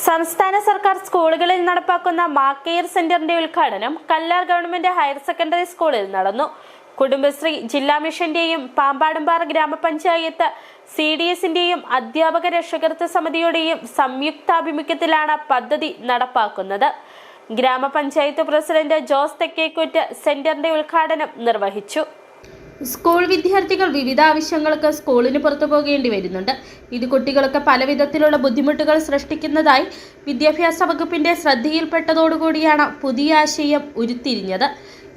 സംസ്ഥാന സർക്കാർ സ്കൂളുകളിൽ നടപ്പാക്കുന്ന മാക്കെയർ സെന്ററിന്റെ ഉദ്ഘാടനം കല്ലാർ ഗവൺമെന്റ് ഹയർ സെക്കൻഡറി സ്കൂളിൽ നടന്നു. കുടുംബശ്രീ ജില്ലാ മിഷന്റെയും പാമ്പാടുംപാറ ഗ്രാമപഞ്ചായത്ത് CDSന്റെയും അധ്യാപക രക്ഷകർത്തൃ സമിതിയുടെയും സംയുക്താഭിമുഖ്യത്തിലാണ് പദ്ധതി നടപ്പാക്കുന്നത്. ഗ്രാമപഞ്ചായത്ത് പ്രസിഡന്റ് ജോസ് തെക്കേക്കുറ്റ് സെന്ററിന്റെ ഉദ്ഘാടനം നിർവഹിച്ചു. സ്കൂൾ വിദ്യാർത്ഥികൾ വിവിധ ആവശ്യങ്ങൾക്ക് സ്കൂളിന് പുറത്തു പോകേണ്ടി വരുന്നുണ്ട്. ഇത് കുട്ടികൾക്ക് പല വിധത്തിലുള്ള ബുദ്ധിമുട്ടുകൾ സൃഷ്ടിക്കുന്നതായി വിദ്യാഭ്യാസ വകുപ്പിന്റെ ശ്രദ്ധയിൽപ്പെട്ടതോടുകൂടിയാണ് പുതിയ ആശയം ഉരുത്തിരിഞ്ഞത്.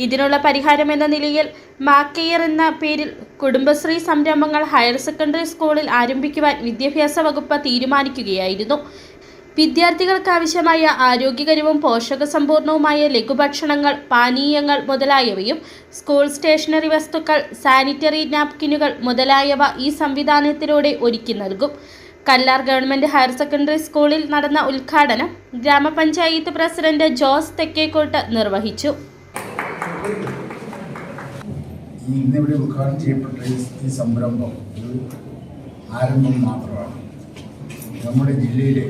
ഇതിനുള്ള പരിഹാരം എന്ന നിലയിൽ മാക്കെയർ എന്ന പേരിൽ കുടുംബശ്രീ സംരംഭങ്ങൾ ഹയർ സെക്കൻഡറി സ്കൂളിൽ ആരംഭിക്കുവാൻ വിദ്യാഭ്യാസ വകുപ്പ് തീരുമാനിക്കുകയായിരുന്നു. വിദ്യാർത്ഥികൾക്ക് ആവശ്യമായ ആരോഗ്യകരവും പോഷകസമ്പൂർണവുമായ ലഘുഭക്ഷണങ്ങൾ, പാനീയങ്ങൾ മുതലായവയും സ്കൂൾ സ്റ്റേഷനറി വസ്തുക്കൾ, സാനിറ്ററി നാപ്കിനുകൾ മുതലായവ ഈ സംവിധാനത്തിലൂടെ ഒരുക്കി നൽകും. കല്ലാർ ഗവൺമെന്റ് ഹയർ സെക്കൻഡറി സ്കൂളിൽ നടന്ന ഉദ്ഘാടനം ഗ്രാമപഞ്ചായത്ത് പ്രസിഡന്റ് ജോസ് തെക്കേക്കോട്ട് നിർവഹിച്ചു. ഇന്നിവിടെ ഉദ്ഘാടനം ചെയ്യപ്പെട്ട ഈ സംരംഭം ആരംഭം മാത്രമാണ്. നമ്മുടെ ജില്ലയിലെ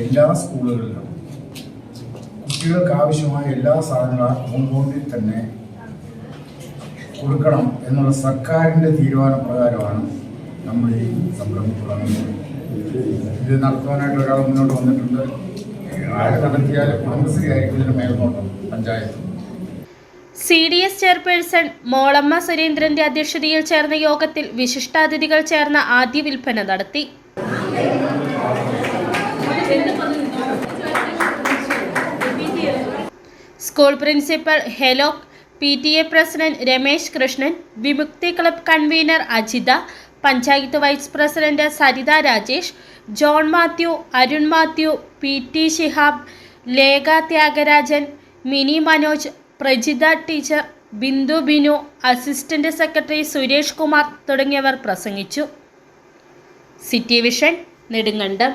എല്ലാ സ്കൂളുകളിലും കുട്ടികൾക്ക് ആവശ്യമായ എല്ലാ സാധനങ്ങളും കോമ്പൗണ്ടിൽ തന്നെ കൊടുക്കണം എന്നുള്ള സർക്കാരിൻ്റെ തീരുമാനപ്രകാരമാണ് നമ്മൾ ഈ സംരംഭം തുടങ്ങുന്നത്. ഇത് നടത്തുവാനായിട്ട് ഒരാൾ മുന്നോട്ട് വന്നിട്ടുണ്ട്. ആര് നടത്തിയാൽ കുടുംബശ്രീ ആയിരിക്കും ഇതിന് മേൽനോട്ടം, പഞ്ചായത്ത്. CDS ചെയർപേഴ്സൺ മോളമ്മ സുരേന്ദ്രന്റെ അധ്യക്ഷതയിൽ ചേർന്ന യോഗത്തിൽ വിശിഷ്ടാതിഥികൾ ചേർന്ന ആദ്യ വിൽപ്പന നടത്തി. സ്കൂൾ പ്രിൻസിപ്പൽ ഹെലോക്, PTA president Ramesh Krishnan, Vimukthi club convener Ajitha, panchayat vice president Saritha Rajesh, John Mathew, Arun Mathew, PT Shihab, Lekha Thyagarajan, Mini Manoj, Prajitha teacher, Bindu Binu, assistant secretary Suresh Kumar തുടങ്ങിയവർ പ്രസംഗിച്ചു. City Vision, Nedumkandam.